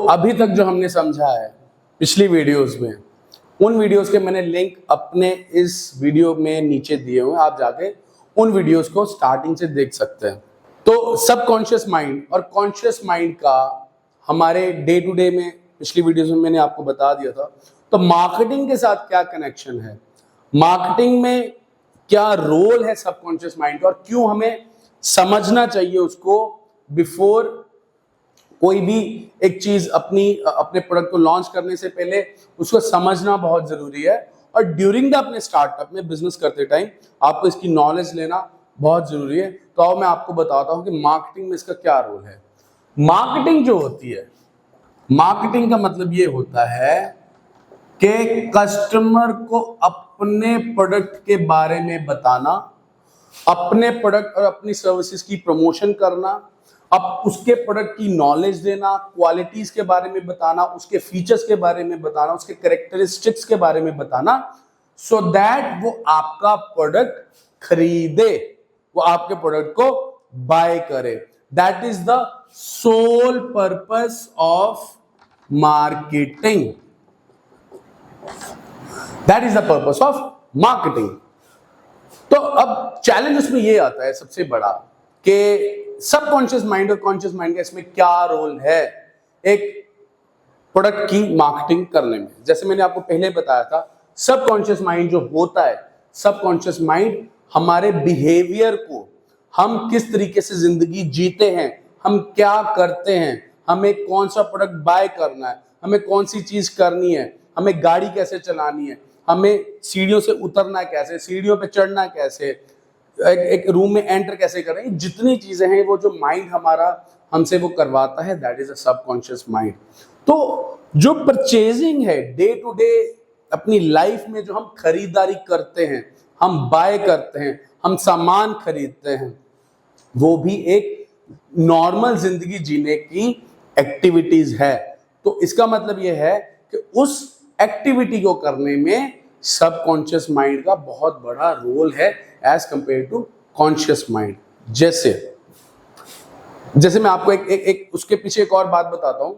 अभी तक जो हमने समझा है पिछली वीडियोस में, उन वीडियोस के मैंने लिंक अपने इस वीडियो में नीचे दिए हुए हैं, आप जाके उन वीडियोस को स्टार्टिंग से देख सकते हैं। तो सबकॉन्शियस माइंड और कॉन्शियस माइंड का हमारे डे टू डे में पिछली वीडियोस में मैंने आपको बता दिया था। तो मार्केटिंग के साथ क्या कनेक्शन है, मार्केटिंग में क्या रोल है सबकॉन्शियस माइंड का, और क्यों हमें समझना चाहिए उसको बिफोर कोई भी एक चीज अपने प्रोडक्ट को लॉन्च करने से पहले उसको समझना बहुत जरूरी है। और ड्यूरिंग द अपने स्टार्टअप में बिजनेस करते टाइम आपको इसकी नॉलेज लेना बहुत जरूरी है। तो अब मैं आपको बताता हूं कि मार्केटिंग में इसका क्या रोल है। मार्केटिंग जो होती है, मार्केटिंग का मतलब ये होता है कि कस्टमर को अपने प्रोडक्ट के बारे में बताना, अपने प्रोडक्ट और अपनी सर्विसेज की प्रमोशन करना, अब उसके प्रोडक्ट की नॉलेज देना, क्वालिटीज के बारे में बताना, उसके फीचर्स के बारे में बताना, उसके कैरेक्टरिस्टिक्स के बारे में बताना, सो दैट वो आपका प्रोडक्ट खरीदे, वो आपके प्रोडक्ट को बाय करे। That is the sole purpose of marketing. That is the purpose of marketing. तो अब चैलेंज उसमें ये आता है सबसे बड़ा कि सबकॉन्शियस माइंड और कॉन्शियस माइंड का इसमें क्या रोल है एक प्रोडक्ट की मार्केटिंग करने में। जैसे मैंने आपको पहले बताया था, सबकॉन्शियस माइंड जो होता है, सबकॉन्शियस माइंड हमारे बिहेवियर को, हम किस तरीके से जिंदगी जीते हैं, हम क्या करते हैं, हमें कौन सा प्रोडक्ट बाय करना है, हमें कौन सी चीज करनी है, हमें गाड़ी कैसे चलानी है, हमें सीढ़ियों से उतरना कैसे, सीढ़ियों पे चढ़ना कैसे, एक रूम में एंटर कैसे कर रहे हैं, जितनी चीजें हैं वो जो माइंड हमारा हमसे वो करवाता है, that is a subconscious mind. तो जो परचेजिंग है डे टू डे अपनी लाइफ में, जो हम खरीदारी करते हैं, हम बाय करते हैं, हम सामान खरीदते हैं, वो भी एक नॉर्मल जिंदगी जीने की एक्टिविटीज है। तो इसका मतलब ये है कि उस एक्टिविटी को करने में सबकॉन्शियस माइंड का बहुत बड़ा रोल है as compared to conscious mind. जैसे मैं आपको एक उसके पीछे एक और बात बताता हूं,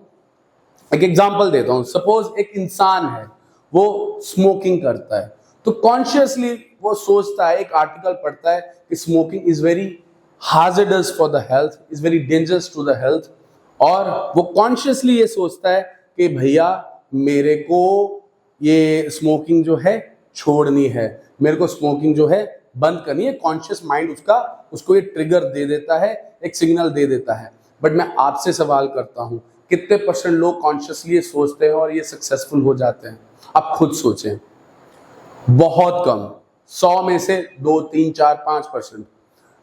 एक एग्जांपल देता हूं। सपोज एक इंसान है, वो स्मोकिंग करता है, तो कॉन्शियसली वो सोचता है, एक आर्टिकल पढ़ता है कि smoking is very hazardous for the health, is very dangerous to the health, और वो कॉन्शियसली ये सोचता है कि भैया मेरे को ये स्मोकिंग जो है छोड़नी है, मेरे को स्मोकिंग जो है बंद करनी है। कॉन्शियस माइंड उसको ये ट्रिगर दे देता है, एक सिग्नल दे देता है। बट मैं आपसे सवाल करता हूं, कितने % लोग कॉन्शियसली ये सोचते हैं और ये सक्सेसफुल हो जाते हैं? आप खुद सोचें, बहुत कम। 100 में से 2, 3, 4, 5%,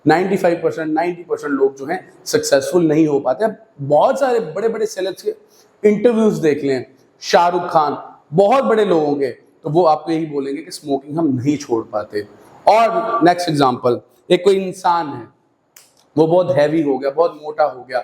95%, 90% लोग जो हैं सक्सेसफुल नहीं हो पाते। बहुत सारे बड़े बड़े सेलेब्स के इंटरव्यूज देख लें, शाहरुख खान, बहुत बड़े लोगों के, तो वो आपको यही बोलेंगे कि स्मोकिंग हम नहीं छोड़ पाते। और नेक्स्ट एग्जांपल, एक कोई इंसान है, वो बहुत हैवी हो गया, बहुत मोटा हो गया,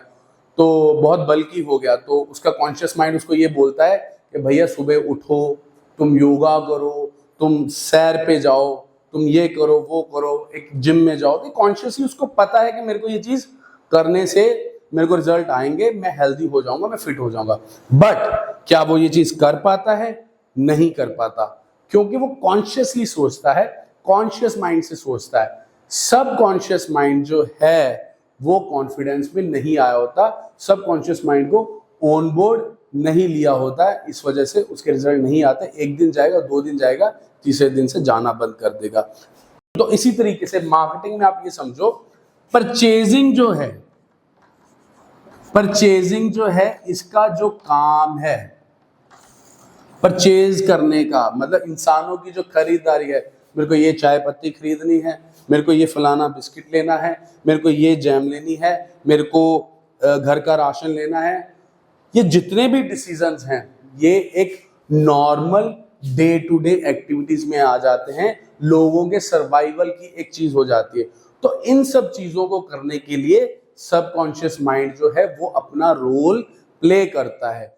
तो बहुत बल्की हो गया, तो उसका कॉन्शियस माइंड उसको ये बोलता है कि भैया सुबह उठो, तुम योगा करो, तुम सैर पे जाओ, तुम ये करो, वो करो, एक जिम में जाओ। तो कॉन्शियसली उसको पता है कि मेरे को ये चीज करने से मेरे को रिजल्ट आएंगे, मैं हेल्दी हो जाऊंगा, मैं फिट हो जाऊंगा। बट क्या वो ये चीज कर पाता है? नहीं कर पाता, क्योंकि वो कॉन्शियसली सोचता है, कॉन्शियस माइंड से सोचता है। सबकॉन्शियस माइंड जो है वो कॉन्फिडेंस में नहीं आया होता, सबकॉन्शियस माइंड को ऑन बोर्ड नहीं लिया होता है, इस वजह से उसके रिजल्ट नहीं आते। एक दिन जाएगा, 2 दिन जाएगा, तीसरे दिन से जाना बंद कर देगा। तो इसी तरीके से मार्केटिंग में आप ये समझो, परचेजिंग जो है इसका जो काम है, परचेज करने का मतलब इंसानों की जो खरीदारी है, मेरे को ये चाय पत्ती खरीदनी है, मेरे को ये फलाना बिस्किट लेना है, मेरे को ये जैम लेनी है, मेरे को घर का राशन लेना है, ये जितने भी डिसीजंस हैं ये एक normal day to day activities में आ जाते हैं, लोगों के सर्वाइवल की एक चीज हो जाती है। तो इन सब चीजों को करने के लिए सबकॉन्शियस माइंड जो है वो अपना रोल प्ले करता है।